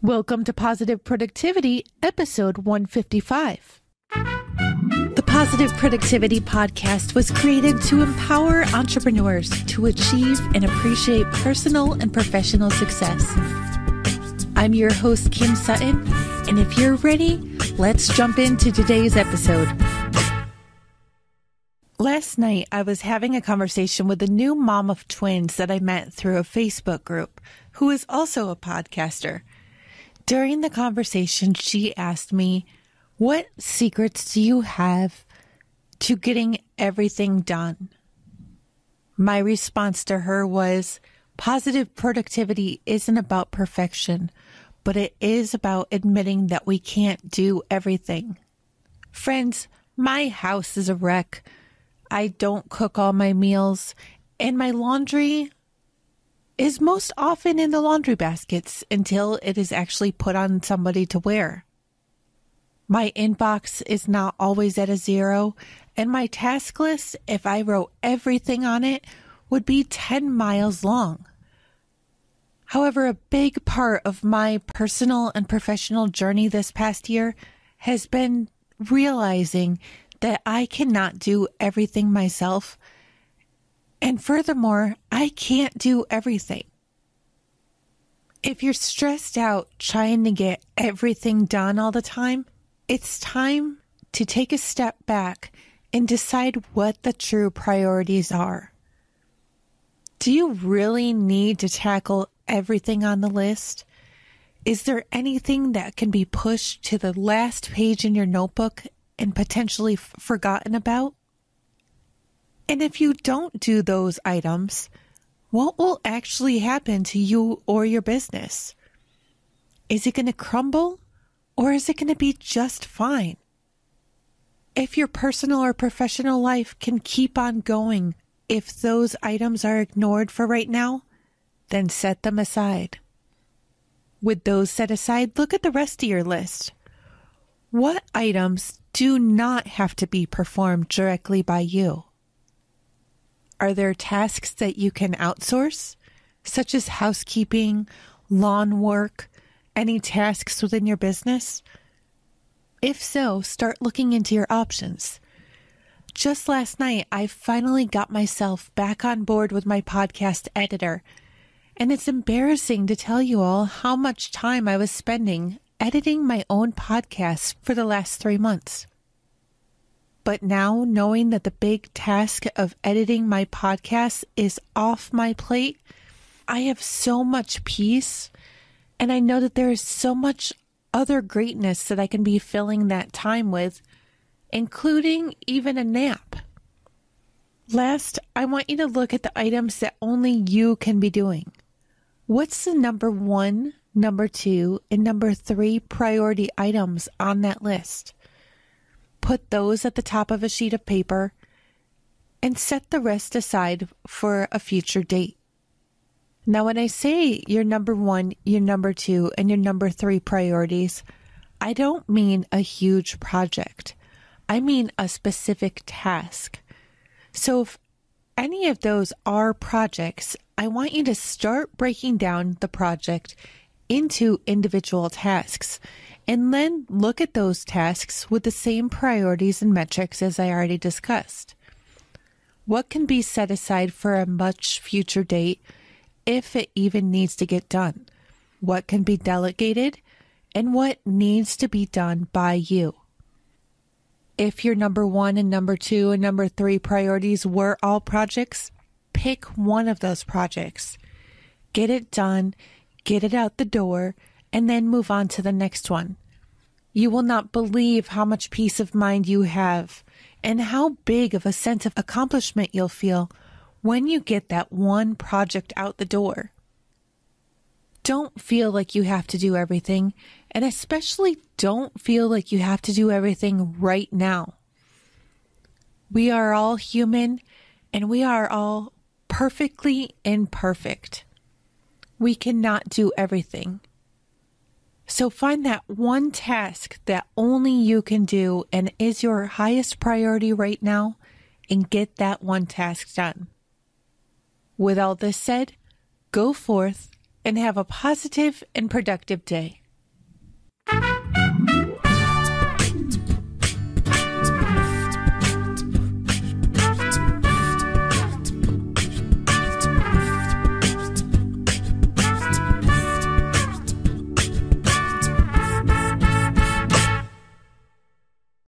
Welcome to Positive Productivity, episode 155. The Positive Productivity Podcast was created to empower entrepreneurs to achieve and appreciate personal and professional success. I'm your host, Kim Sutton, and if you're ready, let's jump into today's episode. Last night, I was having a conversation with a new mom of twins that I met through a Facebook group, who is also a podcaster. During the conversation, she asked me, "What secrets do you have to getting everything done?" My response to her was, positive productivity isn't about perfection, but it is about admitting that we can't do everything. Friends, my house is a wreck. I don't cook all my meals, and my laundry is most often in the laundry baskets until it is actually put on somebody to wear. My inbox is not always at a zero, and my task list, if I wrote everything on it, would be 10 miles long. However, a big part of my personal and professional journey this past year has been realizing that I cannot do everything myself. And furthermore, I can't do everything. If you're stressed out trying to get everything done all the time, it's time to take a step back and decide what the true priorities are. Do you really need to tackle everything on the list? Is there anything that can be pushed to the last page in your notebook and potentially forgotten about? And if you don't do those items, what will actually happen to you or your business? Is it going to crumble, or is it going to be just fine? If your personal or professional life can keep on going if those items are ignored for right now, then set them aside. With those set aside, look at the rest of your list. What items do not have to be performed directly by you? Are there tasks that you can outsource, such as housekeeping, lawn work, any tasks within your business? If so, start looking into your options. Just last night, I finally got myself back on board with my podcast editor, and it's embarrassing to tell you all how much time I was spending editing my own podcasts for the last 3 months. But now, knowing that the big task of editing my podcast is off my plate, I have so much peace, and I know that there is so much other greatness that I can be filling that time with, including even a nap. Last, I want you to look at the items that only you can be doing. What's the number 1, number 2, and number 3 priority items on that list? Put those at the top of a sheet of paper and set the rest aside for a future date. Now, when I say your number 1, your number 2, and your number 3 priorities, I don't mean a huge project. I mean a specific task. So if any of those are projects, I want you to start breaking down the project into individual tasks, and then look at those tasks with the same priorities and metrics as I already discussed. What can be set aside for a much future date, if it even needs to get done? What can be delegated, and what needs to be done by you? If your number 1 and number 2 and number 3 priorities were all projects, pick one of those projects. Get it done, get it out the door, and then move on to the next one. You will not believe how much peace of mind you have and how big of a sense of accomplishment you'll feel when you get that one project out the door. Don't feel like you have to do everything, and especially don't feel like you have to do everything right now. We are all human, and we are all perfectly imperfect. We cannot do everything. So find that one task that only you can do and is your highest priority right now, and get that one task done. With all this said, go forth and have a positive and productive day.